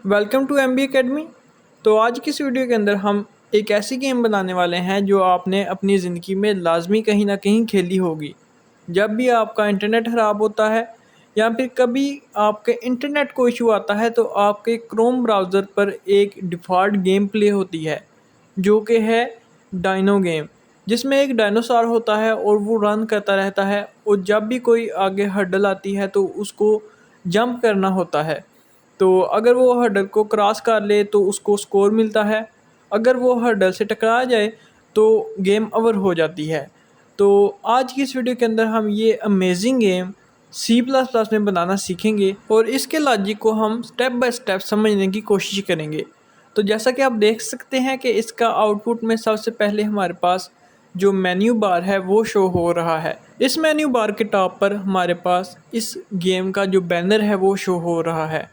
Welcome to M B academy. तो आज की इस वीडियो के अंदर हम एक ऐसी गेम बनाने वाले हैं जो आपने अपनी ज़िंदगी में लाजमी कहीं ना कहीं खेली होगी। जब भी आपका इंटरनेट ख़राब होता है या फिर कभी आपके इंटरनेट को इशू आता है तो आपके क्रोम ब्राउज़र पर एक डिफ़ॉल्ट गेम प्ले होती है जो कि है डायनो गेम, जिसमें एक डायनासोर होता है और वो रन करता रहता है और जब भी कोई आगे हर्डल आती है तो उसको जंप करना होता है। तो अगर वो हर्डल को क्रॉस कर ले तो उसको स्कोर मिलता है। अगर वो हर्डल से टकरा जाए तो गेम ओवर हो जाती है। तो आज की इस वीडियो के अंदर हम ये amazing game C plus plus में बनाना सीखेंगे और इसके लॉजिक को हम स्टेप बाय स्टेप समझने की कोशिश करेंगे। तो जैसा कि आप देख सकते हैं कि इसका आउटपुट में सबसे पहले हमारे पास जो मेन्यू बार है वो शो हो रहा है। इस मेन्यू बार के टॉप पर हमारे पास इस गेम का जो बैनर है वो शो हो रहा है।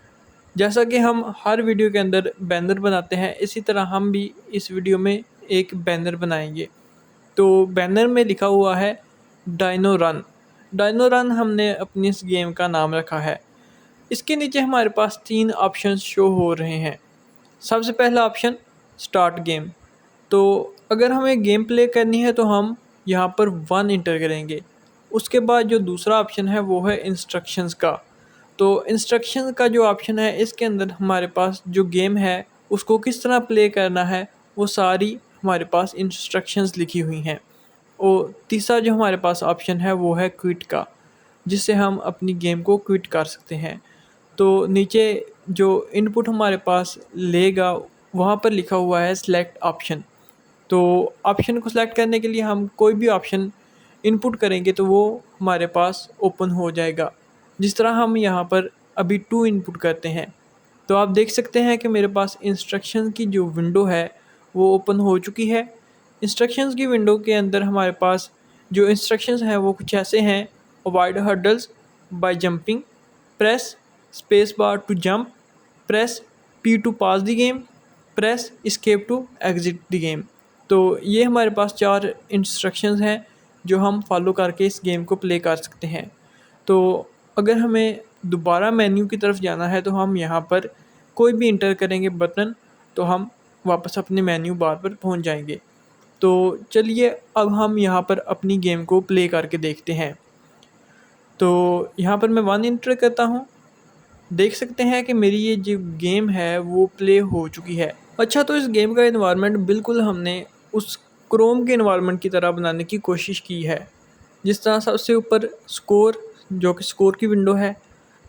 जैसा कि हम हर वीडियो के अंदर बैनर बनाते हैं, इसी तरह हम भी इस वीडियो में एक बैनर बनाएंगे। तो बैनर में लिखा हुआ है डायनो रन। डायनो रन हमने अपनी इस गेम का नाम रखा है। इसके नीचे हमारे पास 3 ऑप्शन शो हो रहे हैं। सबसे पहला ऑप्शन स्टार्ट गेम। तो अगर हमें गेम प्ले करनी है तो हम यहाँ पर 1 इंटर करेंगे। उसके बाद जो दूसरा ऑप्शन है वो है इंस्ट्रक्शंस का। तो इंस्ट्रक्शन का जो ऑप्शन है इसके अंदर हमारे पास जो गेम है उसको किस तरह प्ले करना है वो सारी हमारे पास इंस्ट्रक्शंस लिखी हुई हैं। और तीसरा जो हमारे पास ऑप्शन है वो है क्विट का, जिससे हम अपनी गेम को क्विट कर सकते हैं। तो नीचे जो इनपुट हमारे पास लेगा वहाँ पर लिखा हुआ है सिलेक्ट ऑप्शन। तो ऑप्शन को सिलेक्ट करने के लिए हम कोई भी ऑप्शन इनपुट करेंगे तो वो हमारे पास ओपन हो जाएगा। जिस तरह हम यहाँ पर अभी 2 इनपुट करते हैं तो आप देख सकते हैं कि मेरे पास इंस्ट्रक्शन की जो विंडो है वो ओपन हो चुकी है। इंस्ट्रक्शंस की विंडो के अंदर हमारे पास जो इंस्ट्रक्शंस हैं वो कुछ ऐसे हैं: avoid hurdles by jumping, press space bar to jump, press P to pass the game, press escape to exit the game. तो ये हमारे पास 4 इंस्ट्रक्शंस हैं जो हम फॉलो करके इस गेम को प्ले कर सकते हैं। तो अगर हमें दोबारा मेन्यू की तरफ जाना है तो हम यहाँ पर कोई भी इंटर करेंगे बटन तो हम वापस अपने मेन्यू बार पर पहुँच जाएंगे। तो चलिए अब हम यहाँ पर अपनी गेम को प्ले करके देखते हैं। तो यहाँ पर मैं 1 इंटर करता हूँ। देख सकते हैं कि मेरी ये जो गेम है वो प्ले हो चुकी है। अच्छा, तो इस गेम का एनवायरनमेंट बिल्कुल हमने उस क्रोम के एनवायरनमेंट की तरह बनाने की कोशिश की है। जिस तरह सबसे ऊपर स्कोर, जो कि स्कोर की विंडो है,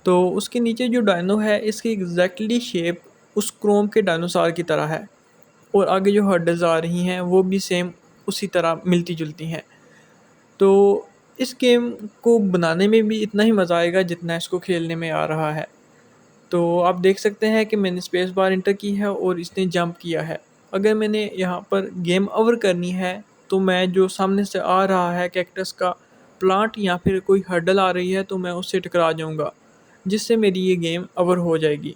तो उसके नीचे जो डायनो है इसकी एग्जैक्टली शेप उस क्रोम के डायनासोर की तरह है और आगे जो हर्डल्स आ रही हैं वो भी सेम उसी तरह मिलती जुलती हैं। तो इस गेम को बनाने में भी इतना ही मज़ा आएगा जितना इसको खेलने में आ रहा है। तो आप देख सकते हैं कि मैंने स्पेस बार इंटर की है और इसने जंप किया है। अगर मैंने यहाँ पर गेम ओवर करनी है तो मैं जो सामने से आ रहा है कैक्टस का प्लांट या फिर कोई हर्डल आ रही है तो मैं उससे टकरा जाऊँगा, जिससे मेरी ये गेम ओवर हो जाएगी।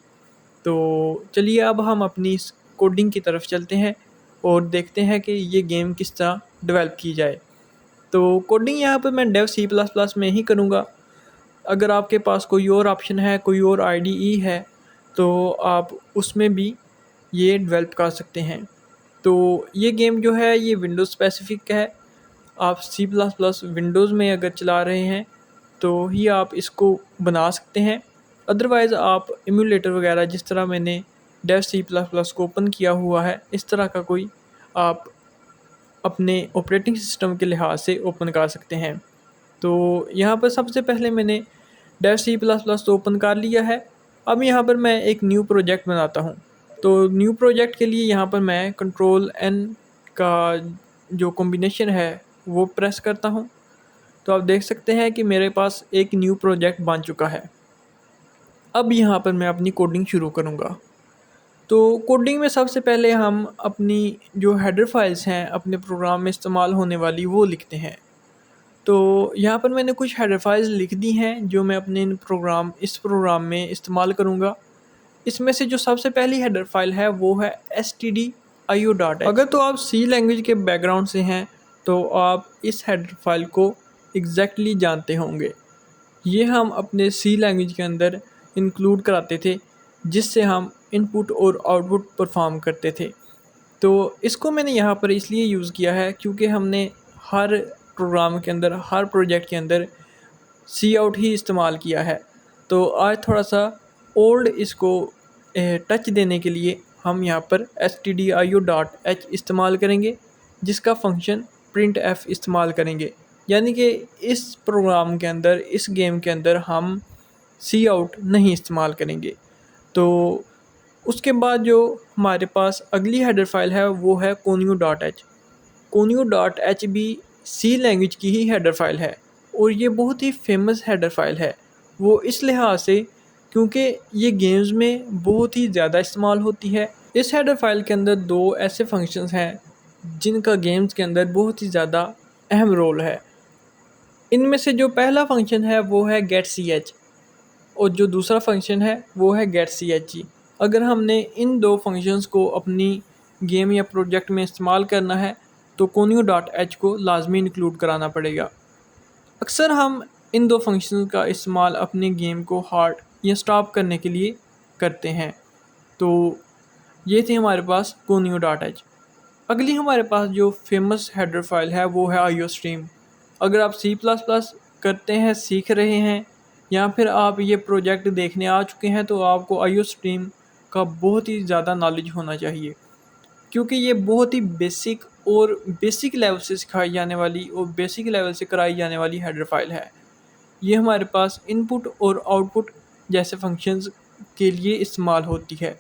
तो चलिए अब हम अपनी इस कोडिंग की तरफ चलते हैं और देखते हैं कि ये गेम किस तरह डेवलप की जाए। तो कोडिंग यहाँ पर मैं डेव सी प्लस प्लस में ही करूँगा। अगर आपके पास कोई और ऑप्शन है, कोई और आईडीई है तो आप उसमें भी ये डेवलप कर सकते हैं। तो ये गेम जो है ये विंडोज़ स्पेसिफिक है। आप सी प्लस प्लस विंडोज़ में अगर चला रहे हैं तो ही आप इसको बना सकते हैं। अदरवाइज़ आप एमुलेटर वगैरह, जिस तरह मैंने डेव सी प्लस प्लस को ओपन किया हुआ है, इस तरह का कोई आप अपने ऑपरेटिंग सिस्टम के लिहाज से ओपन कर सकते हैं। तो यहाँ पर सबसे पहले मैंने डेव सी प्लस प्लस तो ओपन कर लिया है। अब यहाँ पर मैं एक न्यू प्रोजेक्ट बनाता हूँ। तो न्यू प्रोजेक्ट के लिए यहाँ पर मैं कंट्रोल एन का जो कॉम्बिनेशन है वो प्रेस करता हूँ। तो आप देख सकते हैं कि मेरे पास एक न्यू प्रोजेक्ट बन चुका है। अब यहाँ पर मैं अपनी कोडिंग शुरू करूँगा। तो कोडिंग में सबसे पहले हम अपनी जो हेडर फाइल्स हैं अपने प्रोग्राम में इस्तेमाल होने वाली वो लिखते हैं। तो यहाँ पर मैंने कुछ हेडर फाइल्स लिख दी हैं जो मैं अपने इस प्रोग्राम में इस्तेमाल करूँगा। इसमें से जो सबसे पहली हेडर फाइल है वो है stdio.h। अगर तो आप सी लैंग्वेज के बैकग्राउंड से हैं तो आप इस हेडर फाइल को एग्जैक्टली जानते होंगे। ये हम अपने सी लैंग्वेज के अंदर इंक्लूड कराते थे जिससे हम इनपुट और आउटपुट परफॉर्म करते थे। तो इसको मैंने यहाँ पर इसलिए यूज़ किया है क्योंकि हमने हर प्रोग्राम के अंदर, हर प्रोजेक्ट के अंदर सी आउट ही इस्तेमाल किया है। तो आज थोड़ा सा ओल्ड इसको टच देने के लिए हम यहाँ पर stdio.h इस्तेमाल करेंगे, जिसका फंक्शन प्रिंट एफ इस्तेमाल करेंगे। यानी कि इस प्रोग्राम के अंदर, इस गेम के अंदर हम सी आउट नहीं इस्तेमाल करेंगे। तो उसके बाद जो हमारे पास अगली हेडर फाइल है वो है conio.h। conio.h भी सी लैंग्वेज की ही हेडर फाइल है और ये बहुत ही फेमस हेडर फाइल है। वो इस लिहाज से क्योंकि ये गेम्स में बहुत ही ज़्यादा इस्तेमाल होती है। इस हेडर फाइल के अंदर दो ऐसे फंक्शंस हैं जिनका गेम्स के अंदर बहुत ही ज़्यादा अहम रोल है। इनमें से जो पहला फंक्शन है वो है getch और जो दूसरा फंक्शन है वो है getche। अगर हमने इन दो फंक्शंस को अपनी गेम या प्रोजेक्ट में इस्तेमाल करना है तो conio.h को लाजमी इंक्लूड कराना पड़ेगा। अक्सर हम इन दो फंक्शंस का इस्तेमाल अपनी गेम को हार्ट या स्टॉप करने के लिए करते हैं। तो ये थी हमारे पास conio.h। अगली हमारे पास जो फेमस हेडर फाइल है वो है iostream। अगर आप C++ करते हैं, सीख रहे हैं या फिर आप ये प्रोजेक्ट देखने आ चुके हैं तो आपको iostream का बहुत ही ज़्यादा नॉलेज होना चाहिए, क्योंकि ये बहुत ही बेसिक लेवल से सिखाई जाने वाली और बेसिक लेवल से कराई जाने वाली हेडर फाइल है। ये हमारे पास इनपुट और आउटपुट जैसे फंक्शंस के लिए इस्तेमाल होती है।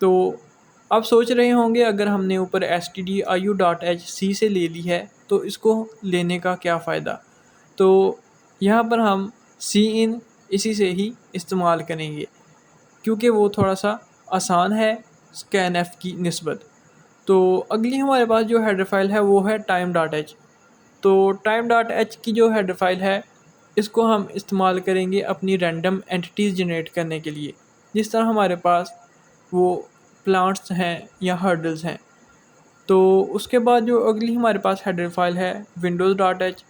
तो आप सोच रहे होंगे अगर हमने ऊपर stdio.h सी से ले ली है तो इसको लेने का क्या फ़ायदा। तो यहाँ पर हम cin इसी से ही इस्तेमाल करेंगे क्योंकि वो थोड़ा सा आसान है scanf की निस्बत। तो अगली हमारे पास जो हेडर फाइल है वो है time.h। तो time.h की जो हेडर फाइल है इसको हम इस्तेमाल करेंगे अपनी रैंडम एंटिटीज़ जनरेट करने के लिए, जिस तरह हमारे पास वो प्लांट्स हैं या हर्डल्स हैं। तो उसके बाद जो अगली हमारे पास हेडर फाइल है windows.h।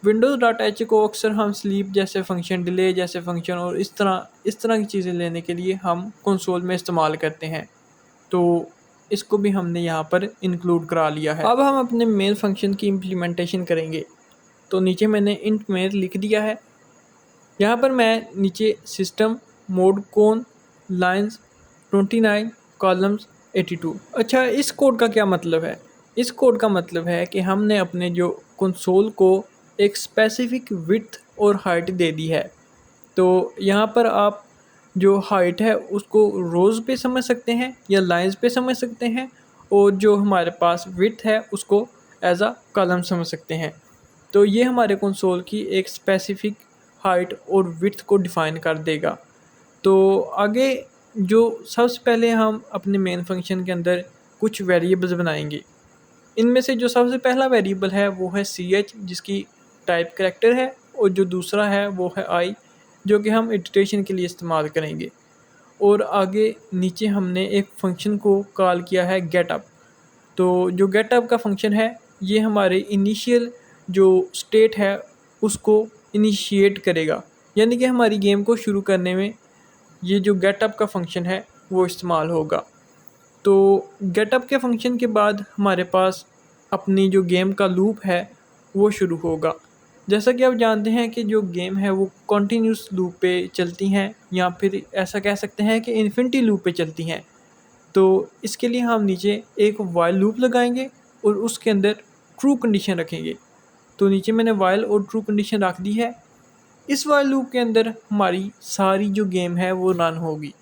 windows.h को अक्सर हम स्लीप जैसे फंक्शन, डिले जैसे फंक्शन और इस तरह की चीज़ें लेने के लिए हम कंसोल में इस्तेमाल करते हैं। तो इसको भी हमने यहाँ पर इंक्लूड करा लिया है। अब हम अपने मेन फंक्शन की इम्प्लीमेंटेशन करेंगे। तो नीचे मैंने इंट मेन लिख दिया है। यहाँ पर मैं नीचे सिस्टम मोड कोन लाइन्स 29 कॉलम्स 82। अच्छा, इस कोड का क्या मतलब है? इस कोड का मतलब है कि हमने अपने जो कंसोल को एक स्पेसिफिक विड्थ और हाइट दे दी है। तो यहाँ पर आप जो हाइट है उसको रोज़ पे समझ सकते हैं या लाइंस पे समझ सकते हैं, और जो हमारे पास विड्थ है उसको एज अ कॉलम समझ सकते हैं। तो ये हमारे कंसोल की एक स्पेसिफिक हाइट और विड्थ को डिफ़ाइन कर देगा। तो आगे जो सबसे पहले हम अपने मेन फंक्शन के अंदर कुछ वेरिएबल्स बनाएंगे। इनमें से जो सबसे पहला वेरिएबल है वो है ch, जिसकी टाइप करैक्टर है, और जो दूसरा है वो है i, जो कि हम इटरेशन के लिए इस्तेमाल करेंगे। और आगे नीचे हमने एक फंक्शन को कॉल किया है गेटअप। तो जो गेटअप का फंक्शन है ये हमारे इनिशियल जो स्टेट है उसको इनिशिएट करेगा, यानी कि हमारी गेम को शुरू करने में ये जो गेटअप का फंक्शन है वो इस्तेमाल होगा। तो गेटअप के फंक्शन के बाद हमारे पास अपनी जो गेम का लूप है वो शुरू होगा। जैसा कि आप जानते हैं कि जो गेम है वो कॉन्टीन्यूस लूप पे चलती हैं, या फिर ऐसा कह सकते हैं कि इन्फिनिटी लूप पे चलती हैं। तो इसके लिए हम नीचे एक वाइल लूप लगाएंगे और उसके अंदर ट्रू कंडीशन रखेंगे। तो नीचे मैंने वाइल और ट्रू कंडीशन रख दी है। इस वाइल लूप के अंदर हमारी सारी जो गेम है वो रन होगी।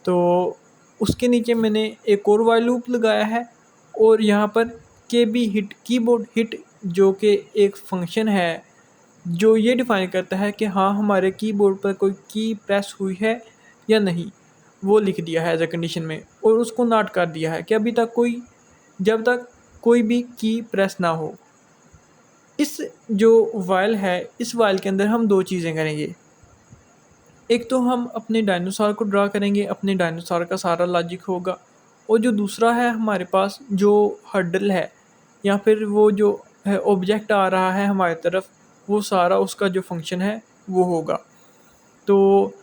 तो उसके नीचे मैंने एक और वाइल लूप लगाया है, और यहाँ पर KB हिट, कीबोर्ड हिट, जो कि एक फंक्शन है जो ये डिफ़ाइन करता है कि हाँ हमारे कीबोर्ड पर कोई की प्रेस हुई है या नहीं, वो लिख दिया है एज अ कंडीशन में, और उसको नोट कर दिया है कि जब तक कोई भी की प्रेस ना हो। इस जो वाइल है, इस वाइल के अंदर हम दो चीज़ें करेंगे। एक तो हम अपने डायनासोर को ड्रा करेंगे, अपने डायनासोर का सारा लॉजिक होगा, और जो दूसरा है हमारे पास जो हर्डल है या फिर वो जो है ऑब्जेक्ट आ रहा है हमारी तरफ, वो सारा उसका जो फंक्शन है वो होगा। तो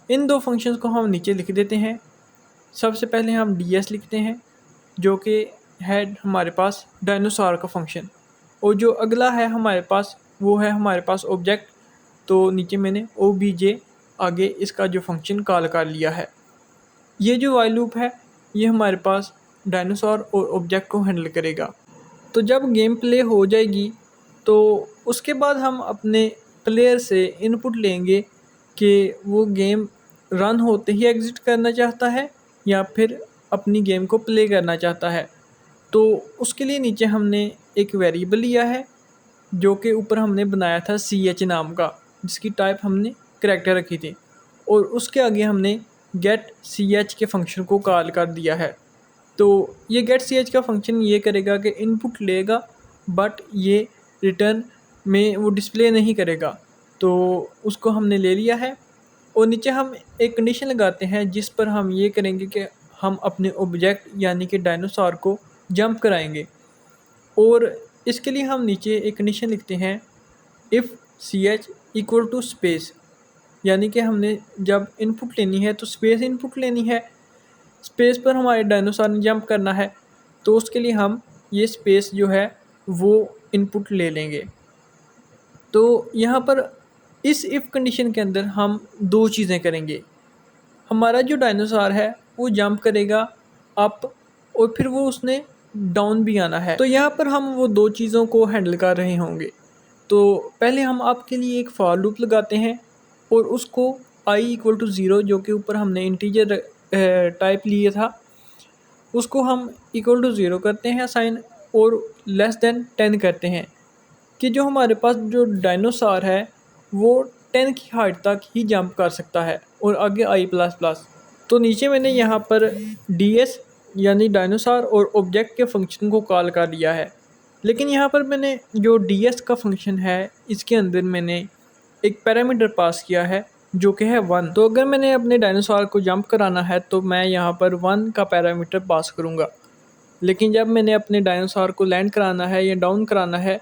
इन दो फंक्शंस को हम नीचे लिख देते हैं। सबसे पहले हम ds लिखते हैं जो कि है हमारे पास डायनासोर का फंक्शन, और जो अगला है हमारे पास वो है हमारे पास ऑब्जेक्ट। तो नीचे मैंने obj आगे इसका जो फंक्शन कॉल कर लिया है। ये जो वाइल लूप है ये हमारे पास डायनासोर और ऑब्जेक्ट को हैंडल करेगा। तो जब गेम प्ले हो जाएगी तो उसके बाद हम अपने प्लेयर से इनपुट लेंगे कि वो गेम रन होते ही एग्ज़िट करना चाहता है या फिर अपनी गेम को प्ले करना चाहता है। तो उसके लिए नीचे हमने एक वेरिएबल लिया है जो कि ऊपर हमने बनाया था ch नाम का, जिसकी टाइप हमने करैक्टर रखी थी, और उसके आगे हमने गेट ch के फंक्शन को कॉल कर दिया है। तो ये गेट ch का फंक्शन ये करेगा कि इनपुट लेगा बट ये रिटर्न में वो डिस्प्ले नहीं करेगा। तो उसको हमने ले लिया है, और नीचे हम एक कंडीशन लगाते हैं जिस पर हम ये करेंगे कि हम अपने ऑब्जेक्ट यानी कि डायनासोर को जंप कराएंगे। और इसके लिए हम नीचे एक कंडीशन लिखते हैं if ch equal to space, यानी कि हमने जब इनपुट लेनी है तो स्पेस इनपुट लेनी है। स्पेस पर हमारे डायनासोर ने जंप करना है तो उसके लिए हम ये स्पेस जो है वो इनपुट ले लेंगे। तो यहाँ पर इस इफ़ कंडीशन के अंदर हम दो चीज़ें करेंगे। हमारा जो डायनासोर है वो जंप करेगा अप, और फिर वो उसने डाउन भी आना है। तो यहाँ पर हम वो दो चीज़ों को हैंडल कर रहे होंगे। तो पहले हम आपके लिए एक फॉर लूप लगाते हैं और उसको i इक्वल टू 0 जो कि ऊपर हमने इंटीजर टाइप लिए था उसको हम इक्वल टू 0 करते हैं साइन, और लेस देन 10 करते हैं कि जो हमारे पास जो डायनासोर है वो 10 की हाइट तक ही जंप कर सकता है, और आगे i प्लस प्लस। तो नीचे मैंने यहाँ पर ds यानी डायनासोर और ऑब्जेक्ट के फंक्शन को कॉल कर दिया है, लेकिन यहाँ पर मैंने जो ds का फंक्शन है इसके अंदर मैंने एक पैरामीटर पास किया है जो कि है 1। तो अगर मैंने अपने डायनासोर को जंप कराना है तो मैं यहाँ पर 1 का पैरामीटर पास करूँगा, लेकिन जब मैंने अपने डायनासोर को लैंड कराना है या डाउन कराना है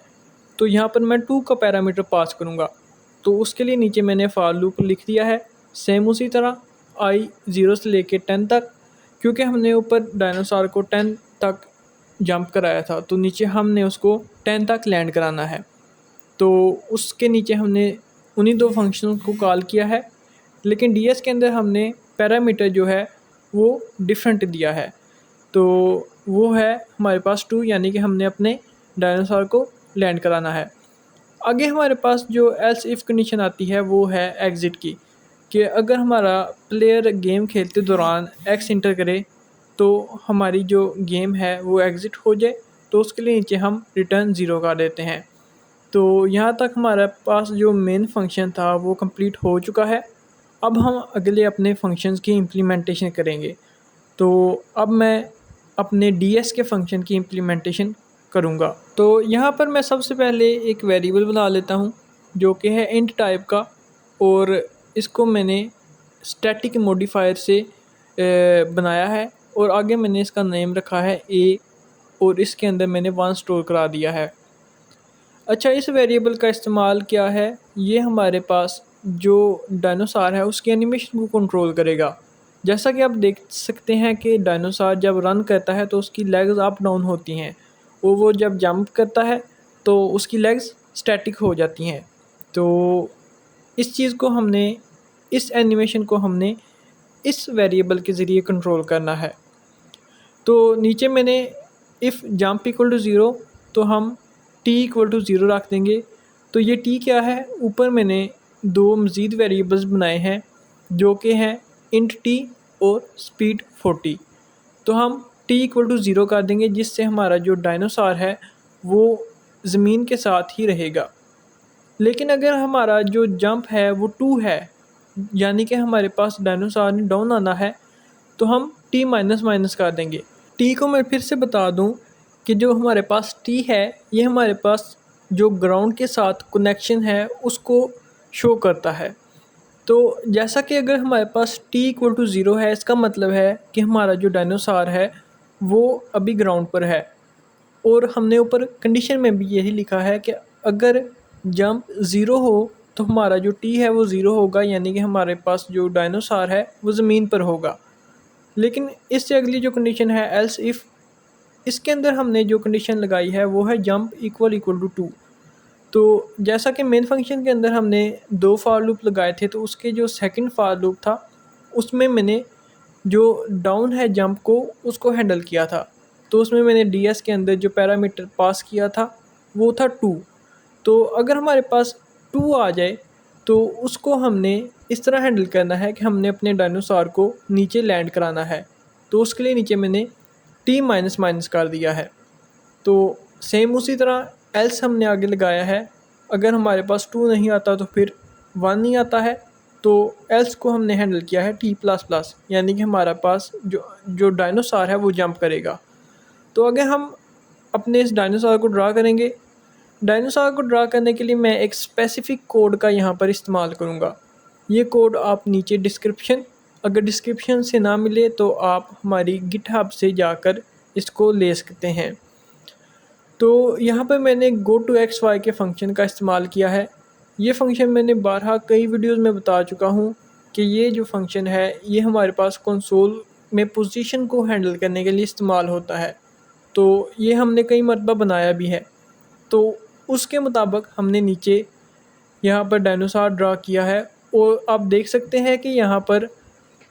तो यहाँ पर मैं 2 का पैरामीटर पास करूँगा। तो उसके लिए नीचे मैंने फॉर लूप लिख दिया है सेम उसी तरह i 0 से लेके 10 तक, क्योंकि हमने ऊपर डायनासोर को 10 तक जंप कराया था तो नीचे हमने उसको 10 तक लैंड कराना है। तो उसके नीचे हमने उन्हीं दो फंक्शनों को कॉल किया है, लेकिन ds के अंदर हमने पैरामीटर जो है वो डिफरेंट दिया है। तो वो है हमारे पास 2, यानी कि हमने अपने डायनासोर को लैंड कराना है। आगे हमारे पास जो एल्स इफ़ कंडीशन आती है वो है एग्ज़िट की, कि अगर हमारा प्लेयर गेम खेलते दौरान x इंटर करे तो हमारी जो गेम है वो एग्ज़िट हो जाए, तो उसके लिए नीचे हम रिटर्न 0 कर देते हैं। तो यहाँ तक हमारे पास जो मेन फंक्शन था वो कंप्लीट हो चुका है। अब हम अगले अपने फंक्शंस की इम्प्लीमेंटेशन करेंगे। तो अब मैं अपने ds के फंक्शन की इम्प्लीमेंटेशन करूँगा। तो यहाँ पर मैं सबसे पहले एक वेरिएबल बना लेता हूँ जो कि है इंट टाइप का, और इसको मैंने स्टैटिक मॉडिफायर से बनाया है, और आगे मैंने इसका नेम रखा है a, और इसके अंदर मैंने 1 स्टोर करा दिया है। अच्छा, इस वेरिएबल का इस्तेमाल क्या है, ये हमारे पास जो डायनासोर है उसकी एनिमेशन को कंट्रोल करेगा। जैसा कि आप देख सकते हैं कि डायनासोर जब रन करता है तो उसकी लेग्स अप डाउन होती हैं, और वो जब जंप करता है तो उसकी लेग्स स्टैटिक हो जाती हैं। तो इस चीज़ को हमने, इस एनिमेशन को हमने इस वेरिएबल के ज़रिए कंट्रोल करना है। तो नीचे मैंने इफ़ जंप इक्वल टू 0 तो हम t इक्वल टू 0 रख देंगे। तो ये t क्या है, ऊपर मैंने दो मज़ीद वेरिएबल्स बनाए हैं जो कि हैं इंट t और स्पीड 40। तो हम t इक्वल टू 0 कर देंगे जिससे हमारा जो डायनासोर है वो ज़मीन के साथ ही रहेगा। लेकिन अगर हमारा जो जंप है वो 2 है, यानी कि हमारे पास डायनासोर ने डाउन आना है, तो हम t माइनस माइनस कर देंगे। t को मैं फिर से बता दूं कि जो हमारे पास t है ये हमारे पास जो ग्राउंड के साथ कनेक्शन है उसको शो करता है। तो जैसा कि अगर हमारे पास t इक्वल टू 0 है, इसका मतलब है कि हमारा जो डायनासोर है वो अभी ग्राउंड पर है, और हमने ऊपर कंडीशन में भी यही लिखा है कि अगर जंप 0 हो तो हमारा जो t है वो 0 होगा, यानी कि हमारे पास जो डायनासोर है वो ज़मीन पर होगा। लेकिन इससे अगली जो कंडीशन है एल्स इफ़, इसके अंदर हमने जो कंडीशन लगाई है वो है जंप इक्वल टू 2। तो जैसा कि मेन फंक्शन के अंदर हमने 2 फॉर लूप लगाए थे, तो उसके जो सेकंड फॉर लूप था उसमें मैंने जो डाउन है जंप को उसको हैंडल किया था। तो उसमें मैंने डीएस के अंदर जो पैरामीटर पास किया था वो था 2। तो अगर हमारे पास 2 आ जाए तो उसको हमने इस तरह हैंडल करना है कि हमने अपने डायनासोर को नीचे लैंड कराना है। तो उसके लिए नीचे मैंने टी माइनस माइनस कर दिया है। तो सेम उसी तरह एल्स हमने आगे लगाया है, अगर हमारे पास 2 नहीं आता तो फिर 1 नहीं आता है, तो एल्स को हमने हैंडल किया है टी प्लस प्लस, यानी कि हमारे पास जो जो डायनासोर है वो जंप करेगा। तो अगर हम अपने इस डायनासोर को ड्रा करेंगे, डायनासोर को ड्रा करने के लिए मैं एक स्पेसिफिक कोड का यहाँ पर इस्तेमाल करूँगा। ये कोड आप नीचे डिस्क्रिप्शन, अगर डिस्क्रिप्शन से ना मिले तो आप हमारी गिटहब से जाकर इसको ले सकते हैं। तो यहाँ पर मैंने गो टू एक्स वाई के फंक्शन का इस्तेमाल किया है। ये फंक्शन मैंने बारहा कई वीडियोज़ में बता चुका हूँ कि ये जो फंक्शन है ये हमारे पास कंसोल में पोजीशन को हैंडल करने के लिए इस्तेमाल होता है। तो ये हमने कई मरतबा बनाया भी है। तो उसके मुताबिक हमने नीचे यहाँ पर डायनासोर ड्रा किया है, और आप देख सकते हैं कि यहाँ पर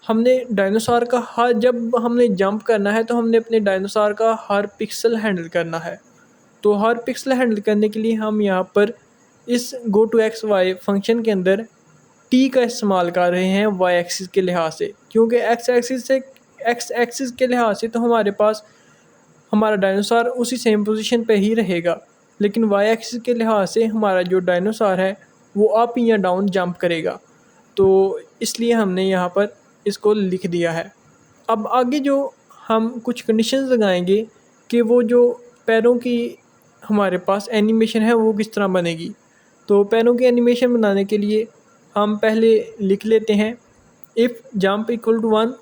हमने डायनासोर का हर, जब हमने जंप करना है तो हमने अपने डायनासोर का हर पिक्सल हैंडल करना है। तो हर पिक्सल हैंडल करने के लिए हम यहाँ पर इस go to X Y function के अंदर टी का इस्तेमाल कर रहे हैं वाई एक्सिस के लिहाज से, क्योंकि एक्स एक्सिस के लिहाज से तो हमारे पास हमारा डायनासोर उसी सेम पोजीशन पे ही रहेगा, लेकिन वाई एक्सिस के लिहाज से हमारा जो डायनासोर है वो अप या डाउन जंप करेगा। तो इसलिए हमने यहाँ पर इसको लिख दिया है। अब आगे जो हम कुछ कंडीशंस लगाएंगे कि वो जो पैरों की हमारे पास एनिमेशन है वो किस तरह बनेगी। तो पैरों की एनिमेशन बनाने के लिए हम पहले लिख लेते हैं इफ़ जंप इक्वल टू 1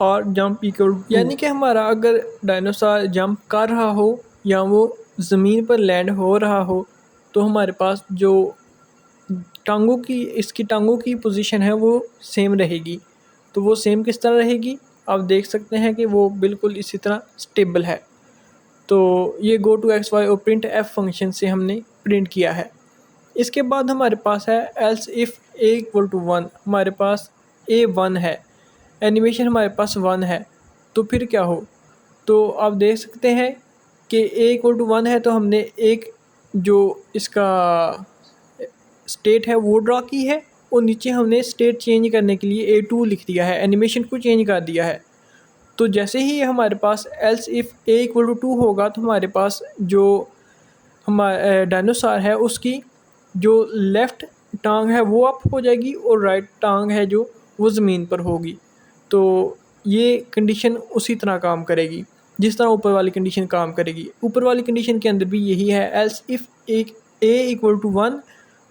और जंप इक्वल टू, यानी कि हमारा अगर डायनासोर जंप कर रहा हो या वो ज़मीन पर लैंड हो रहा हो, तो हमारे पास जो इसकी टांगों की पोजीशन है वो सेम रहेगी। तो वो सेम किस तरह रहेगी, आप देख सकते हैं कि वो बिल्कुल इसी तरह स्टेबल है। तो ये गो टू एक्स वाई और प्रिंट एफ फंक्शन से हमने प्रिंट किया है। इसके बाद हमारे पास है else if A equal to 1, हमारे पास ए 1 है, एनिमेशन हमारे पास 1 है, तो फिर क्या हो। तो आप देख सकते हैं कि ए इक्वल टू 1 है, तो हमने एक जो इसका स्टेट है वो ड्रा की है, और नीचे हमने स्टेट चेंज करने के लिए A2 लिख दिया है, एनिमेशन को चेंज कर दिया है। तो जैसे ही हमारे पास else if A equal to 2 होगा, तो हमारे पास जो हमारा डायनासोर है उसकी जो लेफ़्ट टांग है वो अप हो जाएगी और राइट टांग है जो वो ज़मीन पर होगी। तो ये कंडीशन उसी तरह काम करेगी जिस तरह ऊपर वाली कंडीशन काम करेगी। ऊपर वाली कंडीशन के अंदर भी यही है, else if A equal to 1,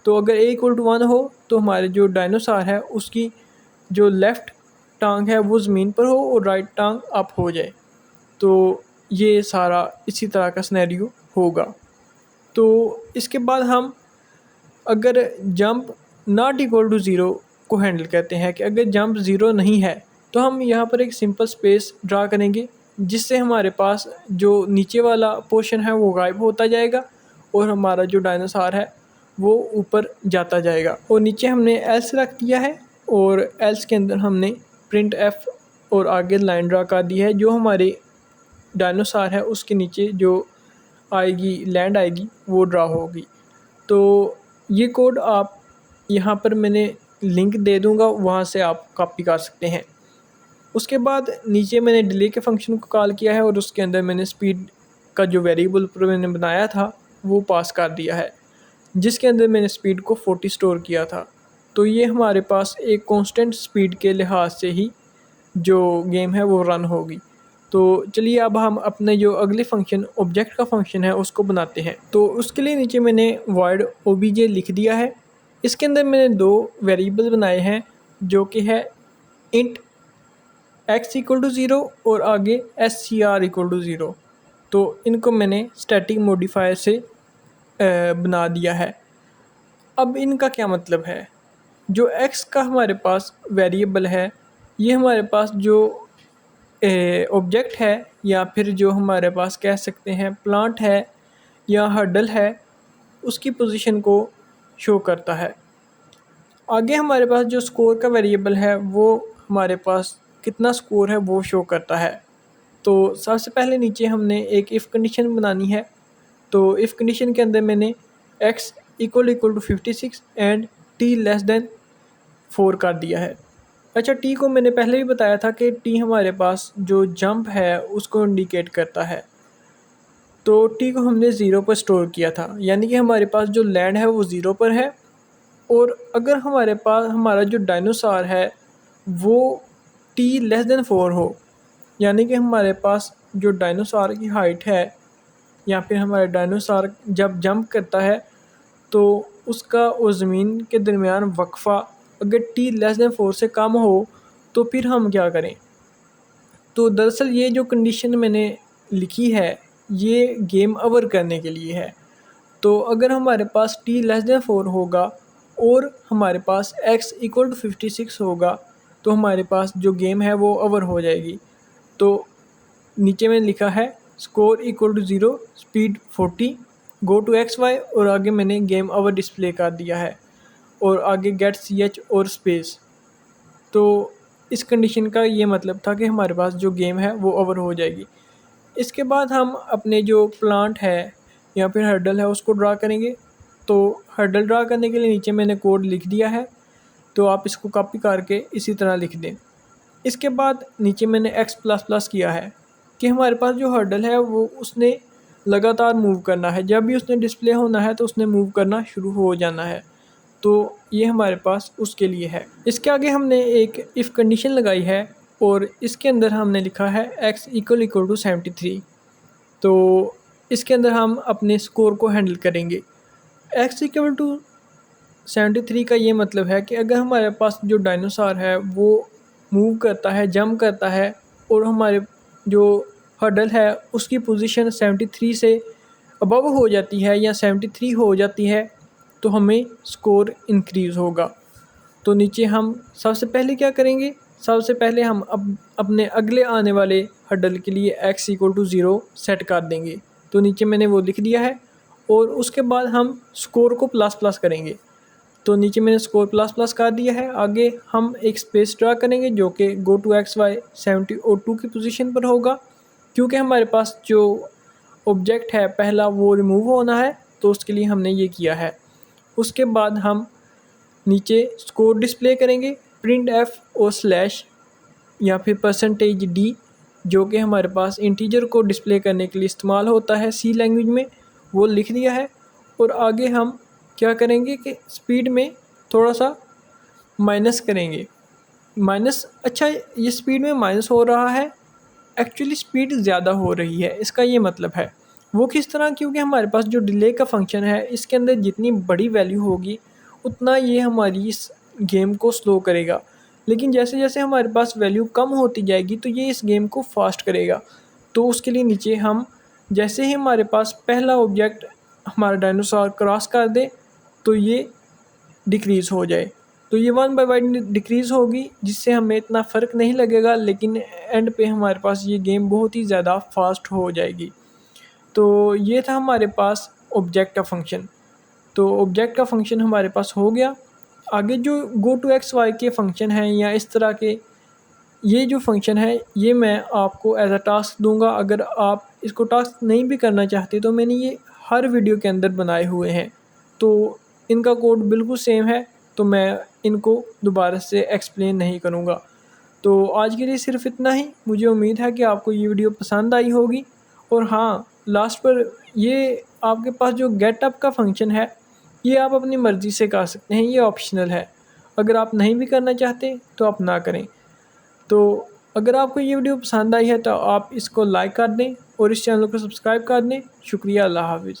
तो अगर ए इक्वल टू 1 हो तो हमारे जो डायनासोर है उसकी जो लेफ़्ट टांग है वो ज़मीन पर हो और राइट टांग अप हो जाए। तो ये सारा इसी तरह का सिनेरियो होगा। तो इसके बाद हम अगर jump not equal to zero को हैंडल करते हैं कि अगर जंप ज़ीरो नहीं है, तो हम यहाँ पर एक सिंपल स्पेस ड्रा करेंगे जिससे हमारे पास जो नीचे वाला पोर्शन है वो गायब होता जाएगा और हमारा जो डायनासोर है वो ऊपर जाता जाएगा। और नीचे हमने एल्स रख दिया है, और एल्स के अंदर हमने प्रिंट एफ और आगे लाइन ड्रा कर दी है, जो हमारे डायनासोर है उसके नीचे जो आएगी लैंड आएगी वो ड्रा होगी। तो ये कोड आप यहाँ पर मैंने लिंक दे दूँगा, वहाँ से आप कॉपी कर सकते हैं। उसके बाद नीचे मैंने डिले के फंक्शन को कॉल किया है और उसके अंदर मैंने स्पीड का जो वेरिएबल मैंने बनाया था वो पास कर दिया है, जिसके अंदर मैंने स्पीड को 40 स्टोर किया था। तो ये हमारे पास एक कांस्टेंट स्पीड के लिहाज से ही जो गेम है वो रन होगी। तो चलिए अब हम अपने जो अगले फंक्शन ऑब्जेक्ट का फंक्शन है उसको बनाते हैं। तो उसके लिए नीचे मैंने void obj लिख दिया है। इसके अंदर मैंने 2 वेरिएबल बनाए हैं जो कि है इंट x इक्वल टू 0 और आगे scr इक्वल टू 0। तो इनको मैंने स्टैटिक मॉडिफायर से बना दिया है। अब इनका क्या मतलब है, जो x का हमारे पास वेरिएबल है ये हमारे पास जो ऑब्जेक्ट है या फिर जो हमारे पास कह सकते हैं प्लांट है या हर्डल है, उसकी पोजीशन को शो करता है। आगे हमारे पास जो स्कोर का वेरिएबल है वो हमारे पास कितना स्कोर है वो शो करता है। तो सबसे पहले नीचे हमने एक इफ़ कंडीशन बनानी है। तो इफ़ कंडीशन के अंदर मैंने x = 56 एंड t <4 कर दिया है। अच्छा, t को मैंने पहले भी बताया था कि t हमारे पास जो जंप है उसको इंडिकेट करता है। तो t को हमने 0 पर स्टोर किया था, यानी कि हमारे पास जो लैंड है वो 0 पर है। और अगर हमारे पास हमारा जो डायनासोर है वो t <4 हो, यानी कि हमारे पास जो डायनासोर की हाइट है या फिर हमारा डायनासोर जब जंप करता है तो उसका और ज़मीन के दरमियान वक्फ़ा अगर t <4 से कम हो तो फिर हम क्या करें। तो दरअसल ये जो कंडीशन मैंने लिखी है ये गेम ओवर करने के लिए है। तो अगर हमारे पास t <4 होगा और हमारे पास x = 56 होगा तो हमारे पास जो गेम है वो ओवर हो जाएगी। तो नीचे में लिखा है score = 0, speed 40, go to XY और आगे मैंने गेम ओवर डिस्प्ले कर दिया है और आगे गेट CH और स्पेस। तो इस कंडीशन का ये मतलब था कि हमारे पास जो गेम है वो ओवर हो जाएगी। इसके बाद हम अपने जो प्लांट है या फिर हर्डल है उसको ड्रा करेंगे। तो हर्डल ड्रा करने के लिए नीचे मैंने कोड लिख दिया है, तो आप इसको कॉपी करके इसी तरह लिख दें। इसके बाद नीचे मैंने x++ किया है कि हमारे पास जो हर्डल है वो उसने लगातार मूव करना है, जब भी उसने डिस्प्ले होना है तो उसने मूव करना शुरू हो जाना है। तो ये हमारे पास उसके लिए है। इसके आगे हमने एक इफ़ कंडीशन लगाई है और इसके अंदर हमने लिखा है x = 73। तो इसके अंदर हम अपने स्कोर को हैंडल करेंगे। x = 73 का ये मतलब है कि अगर हमारे पास जो डायनासोर है वो मूव करता है, जंप करता है और हमारे जो हर्डल है उसकी पोजीशन 73 से अबव हो जाती है या 73 हो जाती है तो हमें स्कोर इंक्रीज़ होगा। तो नीचे हम सबसे पहले क्या करेंगे, सबसे पहले हम अपने अगले आने वाले हर्डल के लिए x = 0 सेट कर देंगे। तो नीचे मैंने वो लिख दिया है और उसके बाद हम स्कोर को प्लस करेंगे। तो नीचे मैंने स्कोर प्लस कर दिया है। आगे हम एक स्पेस ड्रा करेंगे जो कि गो टू XY 70 और 2 की पोजीशन पर होगा, क्योंकि हमारे पास जो ऑब्जेक्ट है पहला वो रिमूव होना है तो उसके लिए हमने ये किया है। उसके बाद हम नीचे स्कोर डिस्प्ले करेंगे प्रिंट f और स्लैश या फिर %d, जो कि हमारे पास इंटीजर को डिस्प्ले करने के लिए इस्तेमाल होता है C लैंग्वेज में, वो लिख दिया है। और आगे हम क्या करेंगे कि स्पीड में थोड़ा सा माइनस करेंगे। माइनस, अच्छा ये स्पीड में माइनस हो रहा है, एक्चुअली स्पीड ज़्यादा हो रही है, इसका ये मतलब है। वो किस तरह, क्योंकि हमारे पास जो डिले का फंक्शन है इसके अंदर जितनी बड़ी वैल्यू होगी उतना ये हमारी इस गेम को स्लो करेगा, लेकिन जैसे जैसे हमारे पास वैल्यू कम होती जाएगी तो ये इस गेम को फास्ट करेगा। तो उसके लिए नीचे हम जैसे ही हमारे पास पहला ऑब्जेक्ट हमारा डायनासोर क्रॉस कर दे तो ये डिक्रीज़ हो जाए। तो ये 1/1 डिक्रीज़ होगी जिससे हमें इतना फ़र्क नहीं लगेगा, लेकिन एंड पे हमारे पास ये गेम बहुत ही ज़्यादा फास्ट हो जाएगी। तो ये था हमारे पास ऑब्जेक्ट का फंक्शन। तो ऑब्जेक्ट का फंक्शन हमारे पास हो गया। आगे जो गो टू XY के फंक्शन हैं या इस तरह के ये जो फंक्शन है ये मैं आपको एज अ टास्क दूंगा। अगर आप इसको टास्क नहीं भी करना चाहते तो मैंने ये हर वीडियो के अंदर बनाए हुए हैं, तो इनका कोड बिल्कुल सेम है, तो मैं इनको दोबारा से एक्सप्लेन नहीं करूँगा। तो आज के लिए सिर्फ इतना ही। मुझे उम्मीद है कि आपको ये वीडियो पसंद आई होगी। और हाँ, लास्ट पर ये आपके पास जो गेटअप का फंक्शन है ये आप अपनी मर्ज़ी से कर सकते हैं, ये ऑप्शनल है। अगर आप नहीं भी करना चाहते तो आप ना करें। तो अगर आपको ये वीडियो पसंद आई है तो आप इसको लाइक कर दें और इस चैनल को सब्सक्राइब कर दें। शुक्रिया, अल्लाह हाफ़िज़।